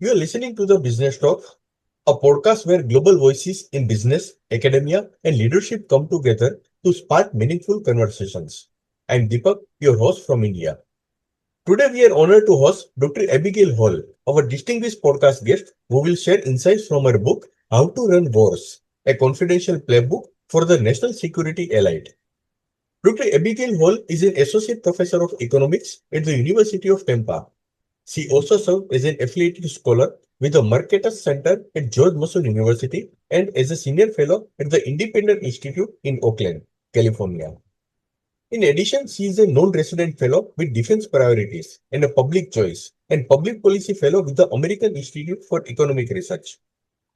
You are listening to the Business Talk, a podcast where global voices in business, academia, and leadership come together to spark meaningful conversations. I'm Deepak, your host from India. Today, we are honored to host Dr. Abigail Hall, our distinguished podcast guest, who will share insights from her book, How to Run Wars, a confidential playbook for the national security elite. Dr. Abigail Hall is an associate professor of economics at the University of Tampa. She also served as an affiliated scholar with the Marquetas Center at George Mason University and as a senior fellow at the Independent Institute in Oakland, California. In addition, she is a non-resident fellow with Defense Priorities and a Public Choice and Public Policy Fellow with the American Institute for Economic Research.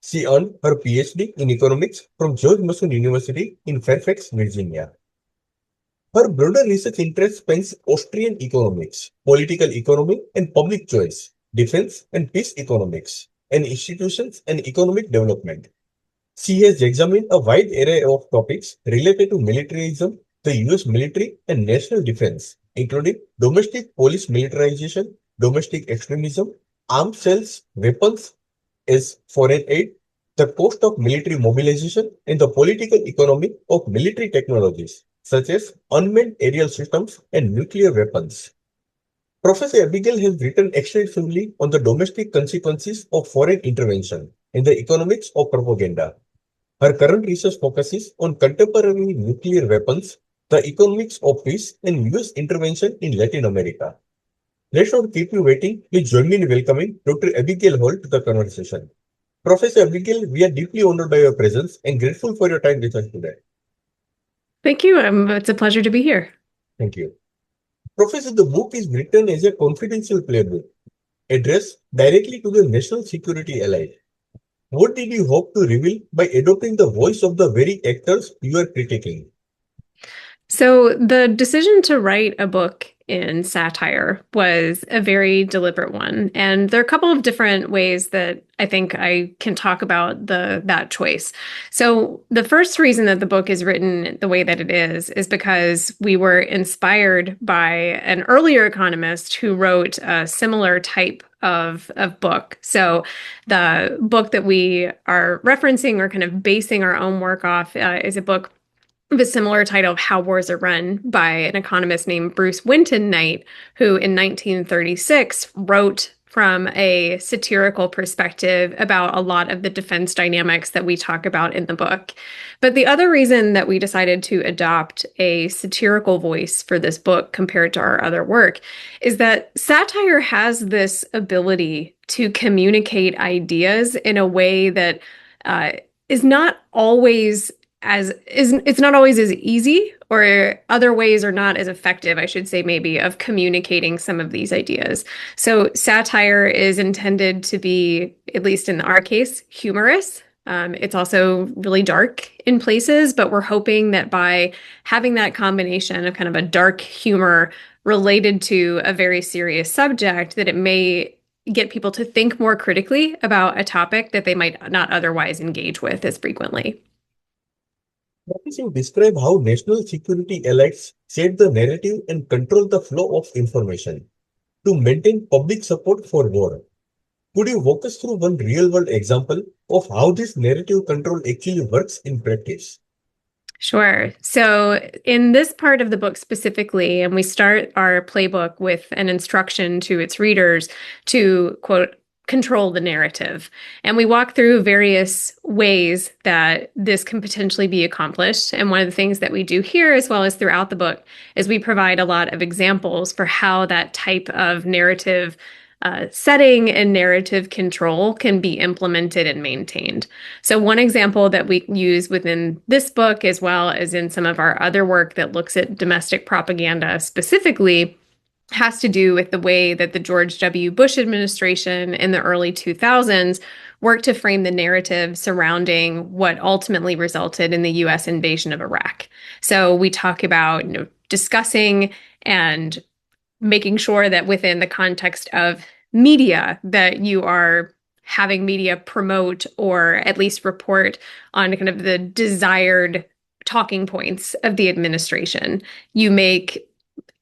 She earned her PhD in economics from George Mason University in Fairfax, Virginia. Her broader research interests spans Austrian economics, political economy and public choice, defense and peace economics, and institutions and economic development. She has examined a wide array of topics related to militarism, the US military, and national defense, including domestic police militarization, domestic extremism, arms sales, weapons as foreign aid, the cost of military mobilization, and the political economy of military technologies, such as unmanned aerial systems and nuclear weapons. Professor Abigail has written extensively on the domestic consequences of foreign intervention and the economics of propaganda. Her current research focuses on contemporary nuclear weapons, the economics of peace, and US intervention in Latin America. Let's not keep you waiting. Please join me in welcoming Dr. Abigail Hall to the conversation. Professor Abigail, we are deeply honored by your presence and grateful for your time with us today. Thank you. It's a pleasure to be here. Thank you. Professor, the book is written as a confidential playbook addressed directly to the national security elite. What did you hope to reveal by adopting the voice of the very actors you are critiquing? So, the decision to write a book in satire was a very deliberate one. And there are a couple of different ways that I think I can talk about that choice. So, the first reason that the book is written the way that it is because we were inspired by an earlier economist who wrote a similar type of book. So the book that we are referencing or kind of basing our own work off is a book of a similar title of How Wars Are Run by an economist named Bruce Winton Knight, who in 1936 wrote from a satirical perspective about a lot of the defense dynamics that we talk about in the book. But the other reason that we decided to adopt a satirical voice for this book compared to our other work is that satire has this ability to communicate ideas in a way that is not always it's not always as easy, or other ways are not as effective, I should say, maybe, of communicating some of these ideas. So satire is intended to be, at least in our case, humorous. It's also really dark in places, but we're hoping that by having that combination of kind of a dark humor related to a very serious subject, that it may get people to think more critically about a topic that they might not otherwise engage with as frequently. Please you describe how national security elites set the narrative and control the flow of information to maintain public support for war. Could you walk us through one real-world example of how this narrative control actually works in practice? Sure. So, in this part of the book specifically, and we start our playbook with an instruction to its readers to, quote, control the narrative. And we walk through various ways that this can potentially be accomplished. And one of the things that we do here, as well as throughout the book, is we provide a lot of examples for how that type of narrative setting and narrative control can be implemented and maintained. So one example that we use within this book, as well as in some of our other work that looks at domestic propaganda specifically, has to do with the way that the George W. Bush administration in the early 2000s worked to frame the narrative surrounding what ultimately resulted in the US invasion of Iraq. So we talk about, discussing and making sure that within the context of media, that you are having media promote or at least report on kind of the desired talking points of the administration. You make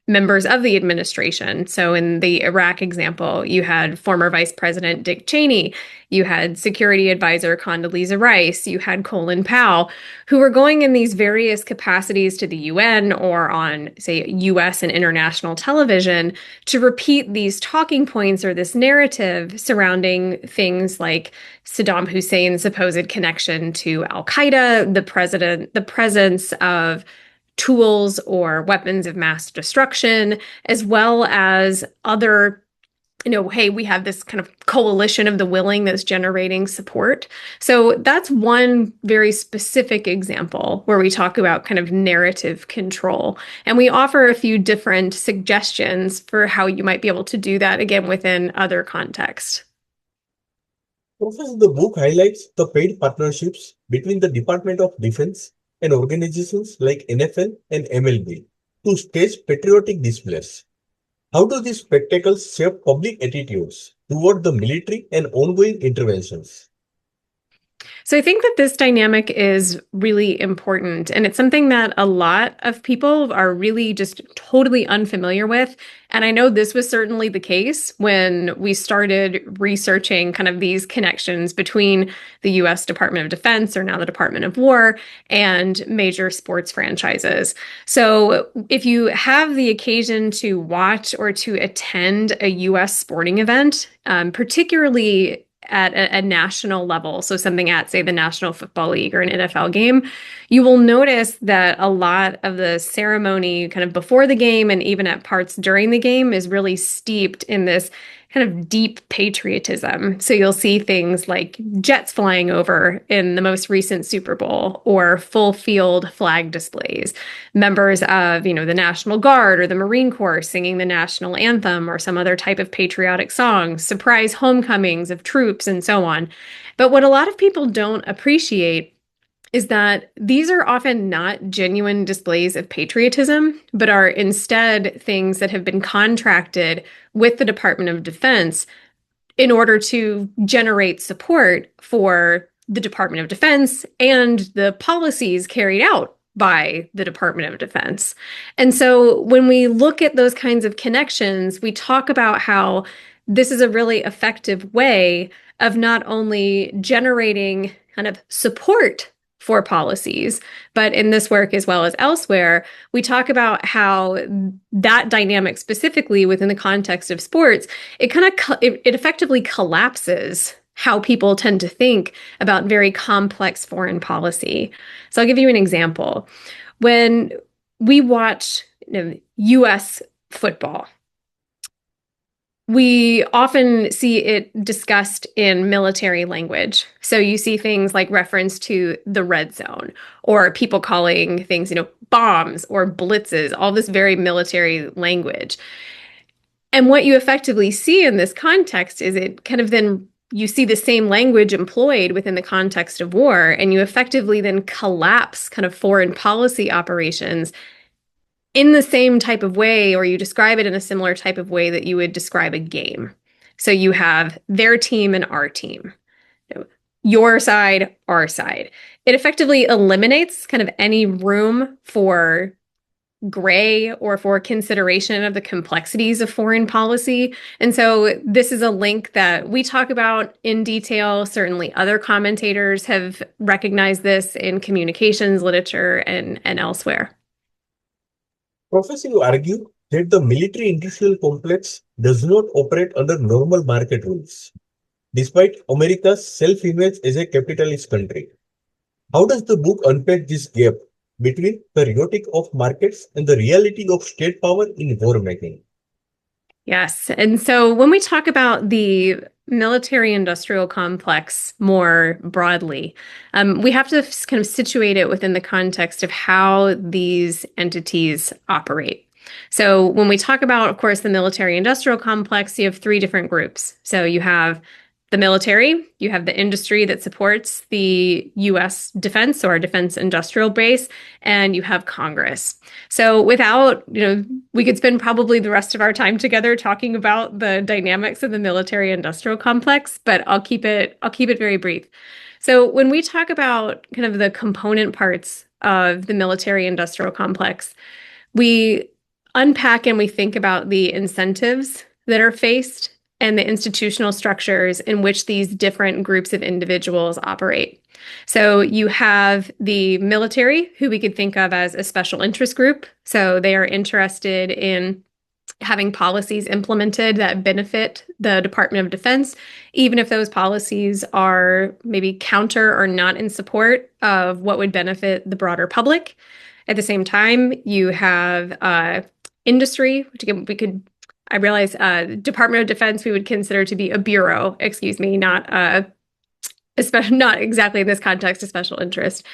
members of the administration. So in the Iraq example, you had former Vice President Dick Cheney, you had Security Advisor Condoleezza Rice, you had Colin Powell, who were going in these various capacities to the UN or on, say, US and international television to repeat these talking points or this narrative surrounding things like Saddam Hussein's supposed connection to Al Qaeda, the presence of tools or weapons of mass destruction, as well as other, hey, we have this kind of coalition of the willing that's generating support. So that's one very specific example where we talk about kind of narrative control. And we offer a few different suggestions for how you might be able to do that, again, within other contexts. Professor, the book highlights the paid partnerships between the Department of Defense and organizations like NFL and MLB to stage patriotic displays. How do these spectacles shape public attitudes toward the military and ongoing interventions? So I think that this dynamic is really important, and it's something that a lot of people are really just totally unfamiliar with. And I know this was certainly the case when we started researching kind of these connections between the US Department of Defense, or now the Department of War, and major sports franchises. So if you have the occasion to watch or to attend a US sporting event, particularly at a national level, so something at, say, the National Football League or an NFL game, you will notice that a lot of the ceremony kind of before the game and even at parts during the game is really steeped in this kind of deep patriotism. So you'll see things like jets flying over in the most recent Super Bowl, or full field flag displays, members of, the National Guard or the Marine Corps singing the national anthem or some other type of patriotic song, surprise homecomings of troops, and so on. But what a lot of people don't appreciate is that these are often not genuine displays of patriotism, but are instead things that have been contracted with the Department of Defense in order to generate support for the Department of Defense and the policies carried out by the Department of Defense. And so when we look at those kinds of connections, we talk about how this is a really effective way of not only generating kind of support for policies, but in this work as well as elsewhere, we talk about how that dynamic, specifically within the context of sports, it effectively collapses how people tend to think about very complex foreign policy. So I'll give you an example. When we watch US football, we often see it discussed in military language. So you see things like reference to the red zone, or people calling things, bombs or blitzes, all this very military language. And what you effectively see in this context is it kind of then you see the same language employed within the context of war, and you effectively then collapse kind of foreign policy operations in the same type of way, or you describe it in a similar type of way that you would describe a game. So you have their team and our team, your side, our side. It effectively eliminates kind of any room for gray or for consideration of the complexities of foreign policy. And so this is a link that we talk about in detail. Certainly other commentators have recognized this in communications literature and elsewhere. Professor, you argue that the military-industrial complex does not operate under normal market rules, despite America's self-image as a capitalist country. How does the book unpack this gap between the rhetoric of markets and the reality of state power in war making? Yes. And so when we talk about the military industrial complex more broadly, we have to kind of situate it within the context of how these entities operate. So when we talk about, of course, the military industrial complex, you have three different groups. So you have the military, you have the industry that supports the US defense or defense industrial base, and you have Congress. So without, we could spend probably the rest of our time together talking about the dynamics of the military industrial complex, but I'll keep it very brief. So when we talk about kind of the component parts of the military industrial complex, we unpack and we think about the incentives that are faced and the institutional structures in which these different groups of individuals operate. So you have the military, who we could think of as a special interest group. So they are interested in having policies implemented that benefit the Department of Defense, even if those policies are maybe counter or not in support of what would benefit the broader public. At the same time, you have industry, which again, I realize Department of Defense we would consider to be a bureau, excuse me, not exactly in this context, a special interest.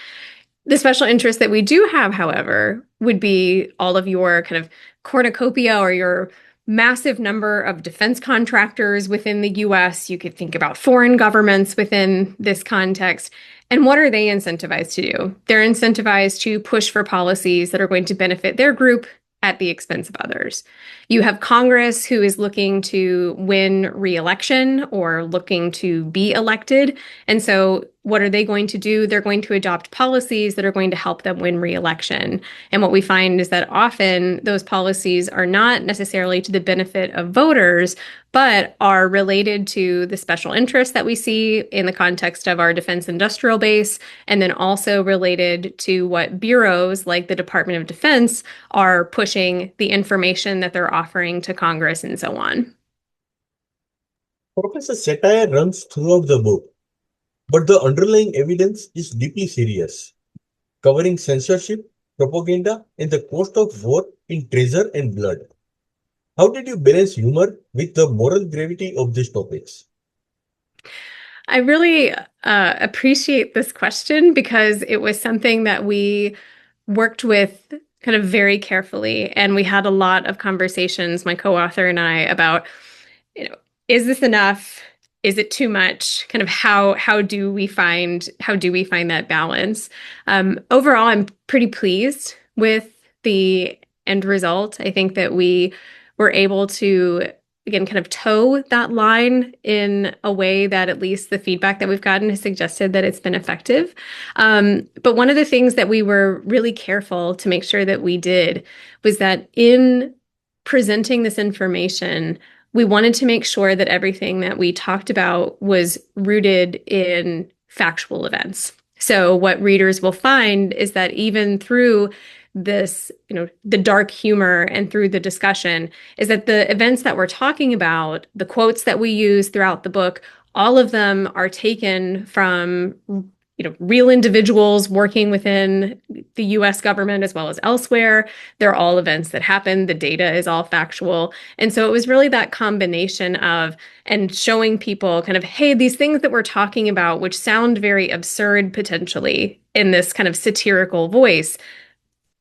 The special interest that we do have, however, would be all of your kind of cornucopia or your massive number of defense contractors within the US. You could think about foreign governments within this context. And what are they incentivized to do? They're incentivized to push for policies that are going to benefit their group at the expense of others. You have Congress, who is looking to win re-election or looking to be elected. And so what are they going to do? They're going to adopt policies that are going to help them win re-election. And what we find is that often those policies are not necessarily to the benefit of voters, but are related to the special interests that we see in the context of our defense industrial base, and then also related to what bureaus like the Department of Defense are pushing the information that they're offering to Congress and so on. Professor, satire runs throughout the book, but the underlying evidence is deeply serious, covering censorship, propaganda, and the cost of war in treasure and blood. How did you balance humor with the moral gravity of these topics? I really appreciate this question because it was something that we worked with kind of very carefully. And we had a lot of conversations, my co-author and I, about, is this enough? Is it too much? Kind of how do we find that balance? Overall, I'm pretty pleased with the end result. I think that we were able to, again, kind of toe that line in a way that at least the feedback that we've gotten has suggested that it's been effective. But one of the things that we were really careful to make sure that we did was that in presenting this information, we wanted to make sure that everything that we talked about was rooted in factual events. So what readers will find is that even through this, the dark humor and through the discussion, is that the events that we're talking about, the quotes that we use throughout the book, all of them are taken from real individuals working within the US government as well as elsewhere. They're all events that happen. The data is all factual. And so it was really that combination of, and showing people kind of, hey, these things that we're talking about, which sound very absurd potentially in this kind of satirical voice,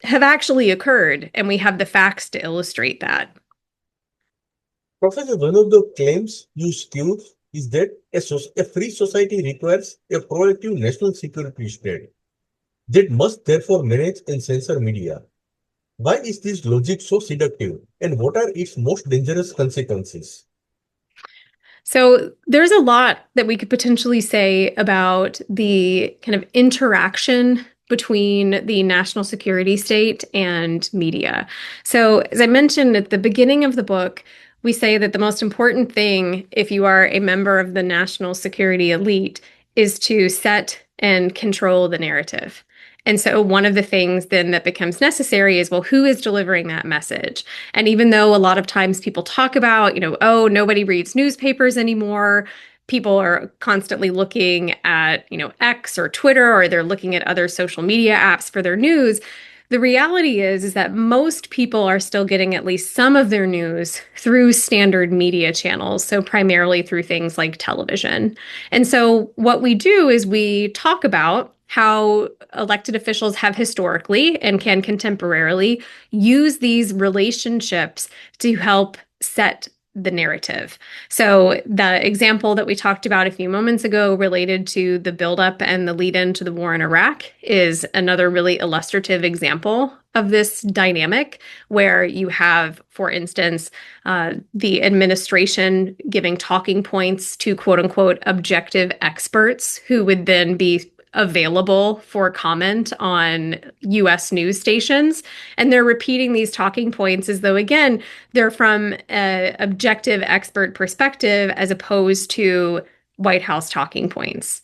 have actually occurred. And we have the facts to illustrate that. Professor, one of the claims you give is that a free society requires a proactive national security state that must therefore manage and censor media. Why is this logic so seductive, and what are its most dangerous consequences? So there's a lot that we could potentially say about the kind of interaction between the national security state and media. So as I mentioned at the beginning of the book, we say that the most important thing, if you are a member of the national security elite, is to set and control the narrative. And so one of the things then that becomes necessary is, well, who is delivering that message? And even though a lot of times people talk about, oh, nobody reads newspapers anymore, people are constantly looking at, X or Twitter, or they're looking at other social media apps for their news. The reality is that most people are still getting at least some of their news through standard media channels, so primarily through things like television. And so what we do is we talk about how elected officials have historically and can contemporarily use these relationships to help set the narrative. So the example that we talked about a few moments ago related to the buildup and the lead into the war in Iraq is another really illustrative example of this dynamic where you have, for instance, the administration giving talking points to quote unquote objective experts who would then be available for comment on US news stations. And they're repeating these talking points as though, again, they're from an objective expert perspective as opposed to White House talking points.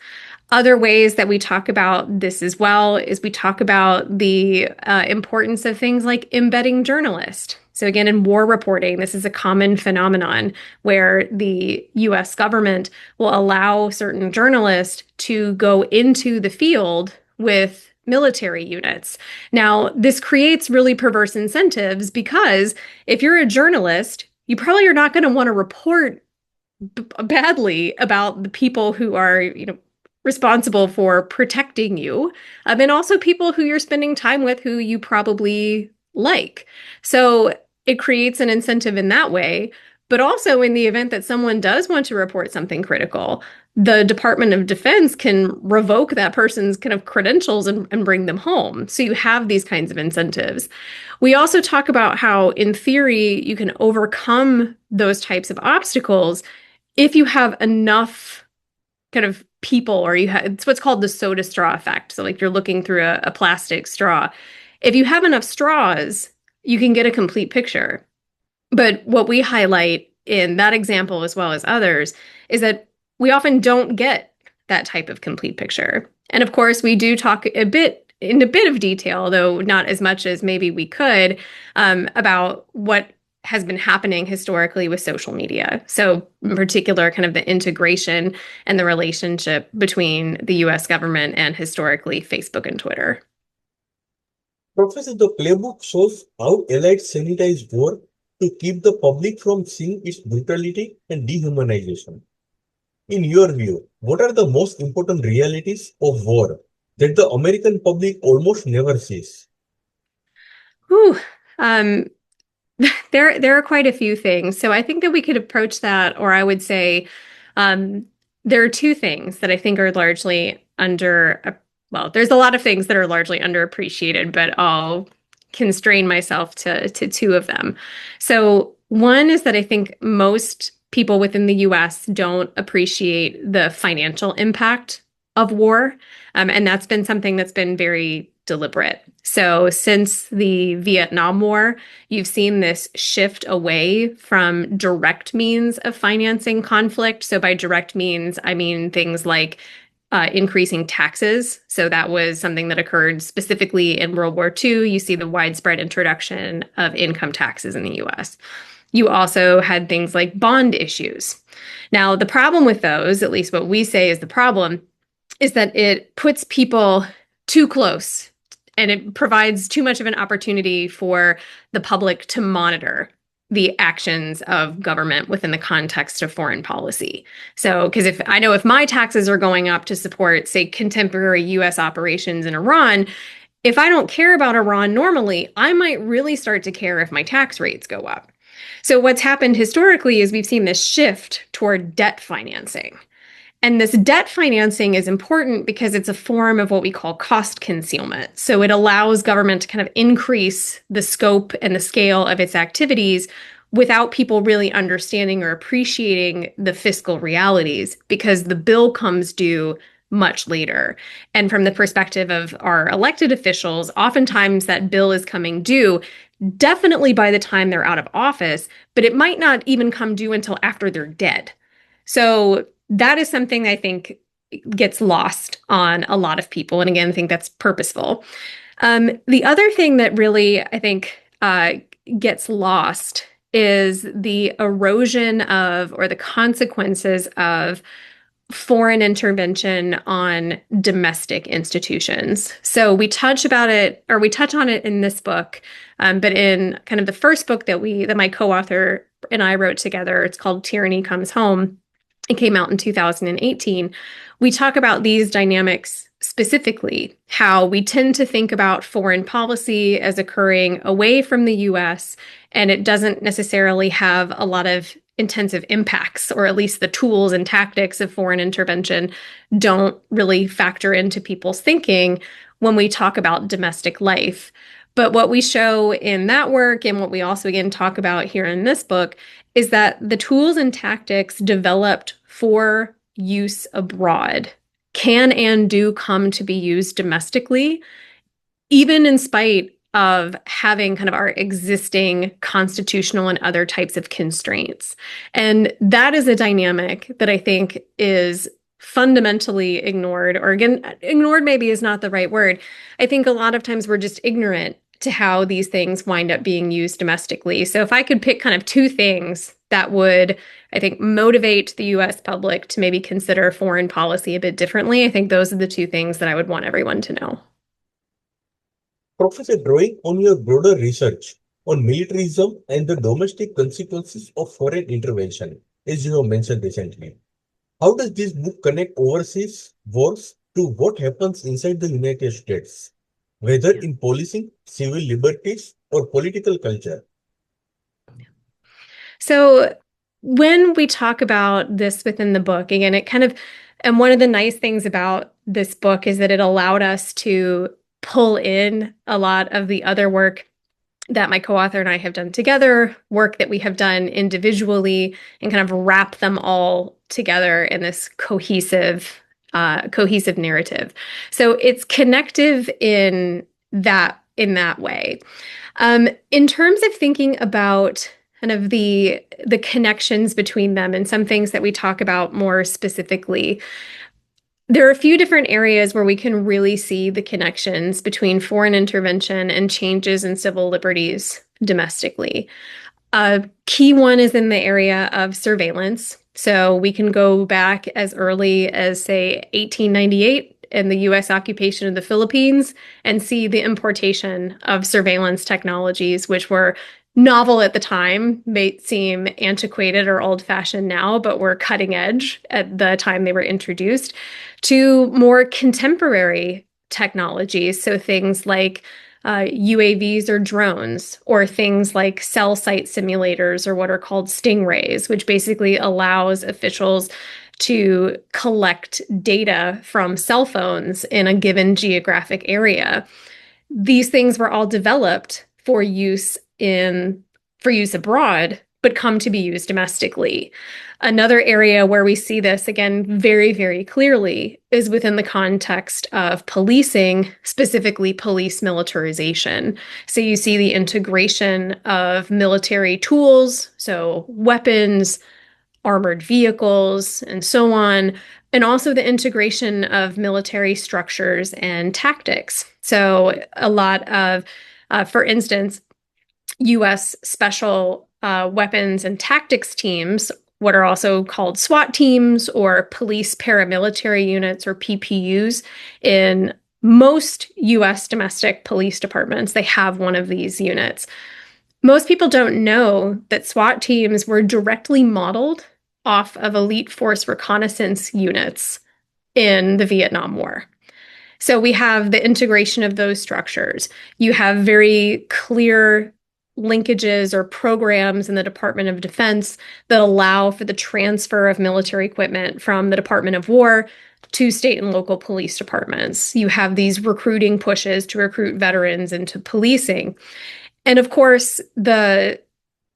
Other ways that we talk about this as well is we talk about the importance of things like embedding journalists. So again, in war reporting, this is a common phenomenon where the US government will allow certain journalists to go into the field with military units. Now, this creates really perverse incentives because if you're a journalist, you probably are not going to want to report badly about the people who are, responsible for protecting you, and also people who you're spending time with who you probably like. So it creates an incentive in that way. But also, in the event that someone does want to report something critical, the Department of Defense can revoke that person's kind of credentials and bring them home. So you have these kinds of incentives. We also talk about how, in theory, you can overcome those types of obstacles if you have enough kind of people, or it's what's called the soda straw effect. So like you're looking through a plastic straw. If you have enough straws, you can get a complete picture. But what we highlight in that example, as well as others, is that we often don't get that type of complete picture. And of course, we do talk in a bit of detail, though not as much as maybe we could, about what has been happening historically with social media. So in particular, kind of the integration and the relationship between the US government and historically Facebook and Twitter. Professor, the playbook shows how elites sanitize war to keep the public from seeing its brutality and dehumanization. In your view, what are the most important realities of war that the American public almost never sees? Whew. There are quite a few things. So I think that we could approach that, or I would say, there are two things that I think are largely there's a lot of things that are largely underappreciated, but I'll constrain myself to two of them. So one is that I think most people within the US don't appreciate the financial impact of war. And that's been something that's been very deliberate. So since the Vietnam War, you've seen this shift away from direct means of financing conflict. So by direct means, I mean things like increasing taxes. So that was something that occurred specifically in World War II. You see the widespread introduction of income taxes in the US. You also had things like bond issues. Now, the problem with those, at least what we say is the problem, is that it puts people too close and it provides too much of an opportunity for the public to monitor the actions of government within the context of foreign policy. So, because if my taxes are going up to support, say, contemporary US operations in Iran, if I don't care about Iran normally, I might really start to care if my tax rates go up. So what's happened historically is we've seen this shift toward debt financing. And this debt financing is important because it's a form of what we call cost concealment. So it allows government to kind of increase the scope and the scale of its activities without people really understanding or appreciating the fiscal realities, because the bill comes due much later. And from the perspective of our elected officials, oftentimes that bill is coming due definitely by the time they're out of office, but it might not even come due until after they're dead. So that is something I think gets lost on a lot of people. And again, I think that's purposeful. The other thing that really, I think, gets lost is the erosion of, or the consequences of, foreign intervention on domestic institutions. So we touch on it in this book, but in kind of the first book that my co-author and I wrote together, it's called Tyranny Comes Home. It came out in 2018. We talk about these dynamics specifically, how we tend to think about foreign policy as occurring away from the US, and it doesn't necessarily have a lot of intensive impacts, or at least the tools and tactics of foreign intervention don't really factor into people's thinking when we talk about domestic life. But what we show in that work, and what we also again talk about here in this book, is that the tools and tactics developed for use abroad can and do come to be used domestically, even in spite of having kind of our existing constitutional and other types of constraints. And that is a dynamic that I think is fundamentally ignored, or again, ignored maybe is not the right word. I think a lot of times we're just ignorant to how these things wind up being used domestically. So if I could pick kind of two things that would, I think, motivate the US public to maybe consider foreign policy a bit differently, I think those are the two things that I would want everyone to know. Professor, drawing on your broader research on militarism and the domestic consequences of foreign intervention, as you have mentioned recently, how does this book connect overseas wars to what happens inside the United States, whether Yeah. in policing, civil liberties, or political culture? So when we talk about this within the book, again, it kind of, and one of the nice things about this book is that it allowed us to pull in a lot of the other work that my co-author and I have done together, work that we have done individually, and kind of wrap them all together in this cohesive narrative. So it's connective in that way. In terms of thinking about kind of the connections between them and some things that we talk about more specifically, there are a few different areas where we can really see the connections between foreign intervention and changes in civil liberties domestically. A key one is in the area of surveillance. So we can go back as early as, say, 1898 and the US occupation of the Philippines and see the importation of surveillance technologies, which were novel at the time, may seem antiquated or old-fashioned now, but were cutting edge at the time they were introduced, to more contemporary technologies. So things like UAVs or drones, or things like cell site simulators, or what are called stingrays, which basically allows officials to collect data from cell phones in a given geographic area. These things were all developed for use abroad, but come to be used domestically. Another area where we see this again very, very clearly is within the context of policing, specifically police militarization. So you see the integration of military tools, so weapons, armored vehicles, and so on, and also the integration of military structures and tactics. So a lot of, for instance, US special weapons and tactics teams, what are also called SWAT teams or police paramilitary units or PPUs, in most US domestic police departments, they have one of these units. Most people don't know that SWAT teams were directly modeled off of elite force reconnaissance units in the Vietnam War. So we have the integration of those structures. You have very clear linkages or programs in the Department of Defense that allow for the transfer of military equipment from the Department of War to state and local police departments. You have these recruiting pushes to recruit veterans into policing. And of course, the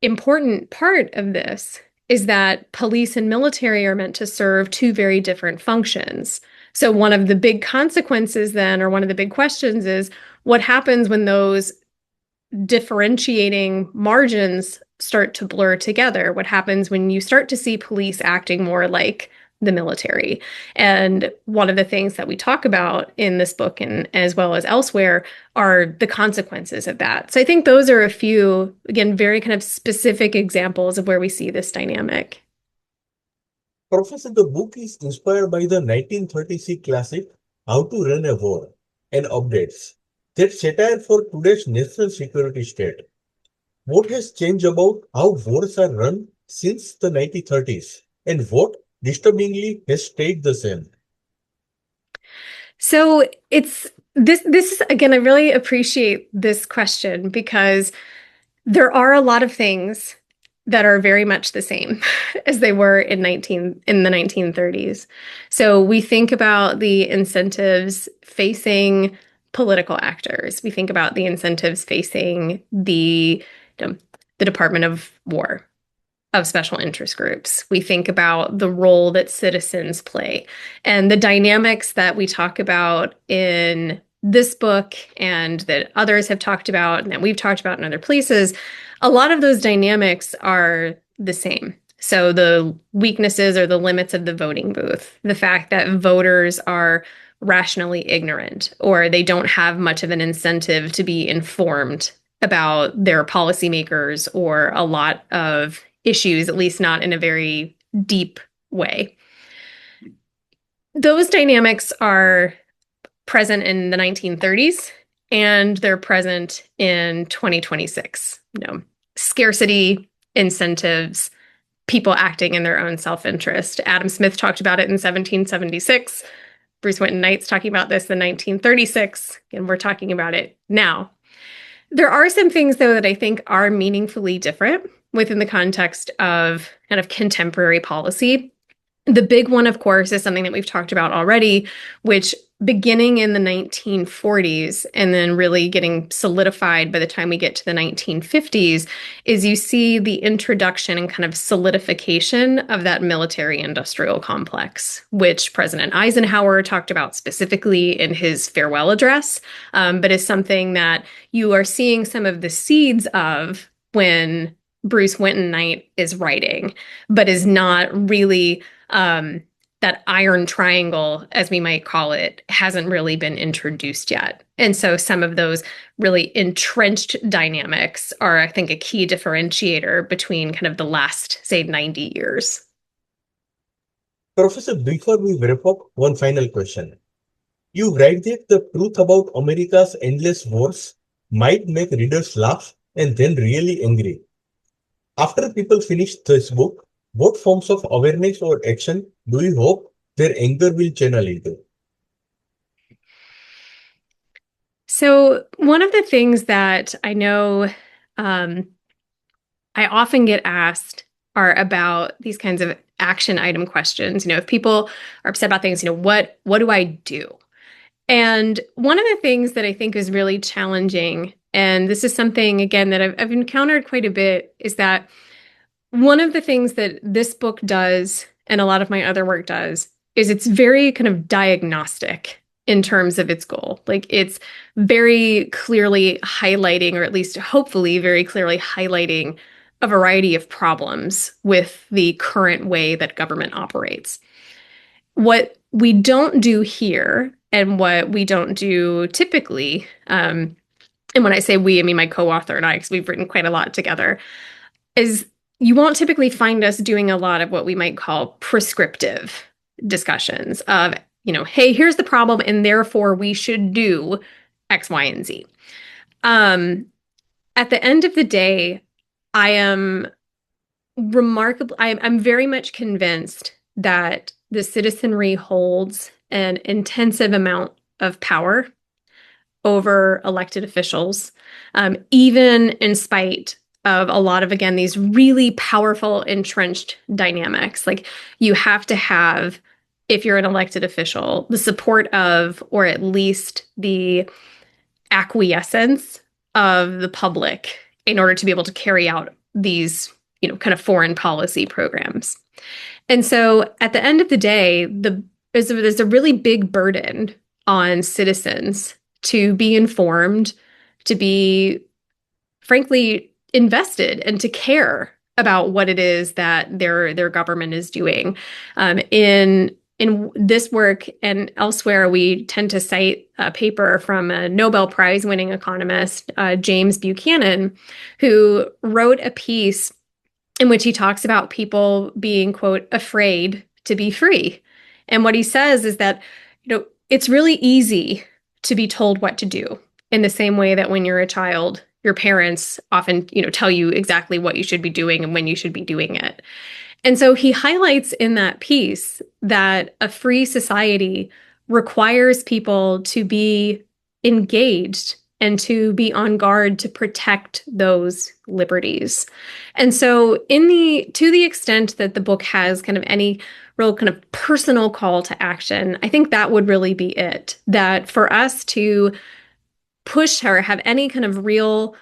important part of this is that police and military are meant to serve two very different functions. So one of the big consequences then, or one of the big questions is, what happens when those differentiating margins start to blur together? What happens when you start to see police acting more like the military? And one of the things that we talk about in this book, and as well as elsewhere, are the consequences of that. So I think those are a few, again, very kind of specific examples of where we see this dynamic. Professor, the book is inspired by the 1936 classic How to Run a War and updates that satire for today's national security state. What has changed about how wars are run since the 1930s, and what disturbingly has stayed the same? So it's this is again, I really appreciate this question because there are a lot of things that are very much the same as they were in the 1930s. So we think about the incentives facing political actors. We think about the incentives facing you know, the Department of War. of special interest groups. We think about the role that citizens play and the dynamics that we talk about in this book and that others have talked about and that we've talked about in other places. A lot of those dynamics are the same. So the weaknesses or the limits of the voting booth, the fact that voters are rationally ignorant or they don't have much of an incentive to be informed about their policymakers or a lot of issues, at least not in a very deep way. Those dynamics are present in the 1930s and they're present in 2026. Scarcity, incentives, people acting in their own self-interest. Adam Smith talked about it in 1776. Bruce Winton Knight's talking about this in 1936, and we're talking about it now. There are some things, though, that I think are meaningfully different within the context of kind of contemporary policy. The big one, of course, is something that we've talked about already, which beginning in the 1940s and then really getting solidified by the time we get to the 1950s, is you see the introduction and kind of solidification of that military-industrial complex, which President Eisenhower talked about specifically in his farewell address, but is something that you are seeing some of the seeds of when Bruce Winton Knight is writing, but is not really that iron triangle, as we might call it, hasn't really been introduced yet. And so some of those really entrenched dynamics are, I think, a key differentiator between kind of the last, say, 90 years. Professor, before we wrap up, one final question. You write that the truth about America's endless wars might make readers laugh and then really angry. After people finish this book, what forms of awareness or action do you hope their anger will channel into? So, one of the things that I know I often get asked are about these kinds of action item questions. If people are upset about things, what do I do? And one of the things that I think is really challenging, and this is something, again, that I've encountered quite a bit, is that one of the things that this book does, and a lot of my other work does, is it's very kind of diagnostic in terms of its goal. Like it's very clearly highlighting, or at least hopefully very clearly highlighting, a variety of problems with the current way that government operates. What we don't do here, and what we don't do typically, and when I say we, I mean my co-author and I, because we've written quite a lot together, is you won't typically find us doing a lot of what we might call prescriptive discussions of, hey, here's the problem, and therefore we should do X, Y, and Z. At the end of the day, I'm very much convinced that the citizenry holds an intensive amount of power over elected officials, even in spite of a lot of, again, these really powerful entrenched dynamics. Like you have to have, if you're an elected official, the support of, or at least the acquiescence of the public in order to be able to carry out these, kind of foreign policy programs. And so at the end of the day, there's a really big burden on citizens to be informed, to be, frankly, invested, and to care about what it is that their government is doing. In this work and elsewhere, we tend to cite a paper from a Nobel Prize winning economist, James Buchanan, who wrote a piece in which he talks about people being, quote, afraid to be free. And what he says is that, it's really easy to be told what to do, in the same way that when you're a child, your parents often, tell you exactly what you should be doing and when you should be doing it. And so he highlights in that piece that a free society requires people to be engaged and to be on guard to protect those liberties. And so to the extent that the book has kind of any real kind of personal call to action, I think that would really be it. That for us to push or have any kind of real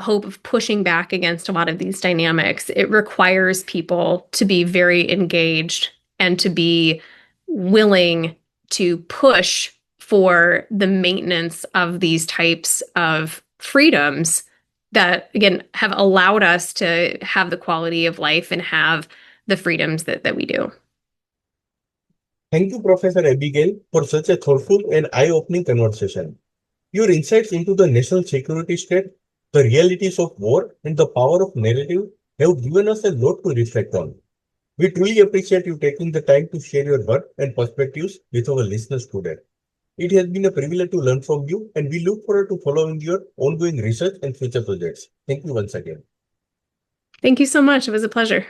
hope of pushing back against a lot of these dynamics, it requires people to be very engaged and to be willing to push for the maintenance of these types of freedoms that, again, have allowed us to have the quality of life and have the freedoms that we do. Thank you, Professor Abigail, for such a thoughtful and eye-opening conversation. Your insights into the national security state, the realities of war, and the power of narrative have given us a lot to reflect on. We truly appreciate you taking the time to share your work and perspectives with our listeners today. It has been a privilege to learn from you, and we look forward to following your ongoing research and future projects. Thank you once again. Thank you so much. It was a pleasure.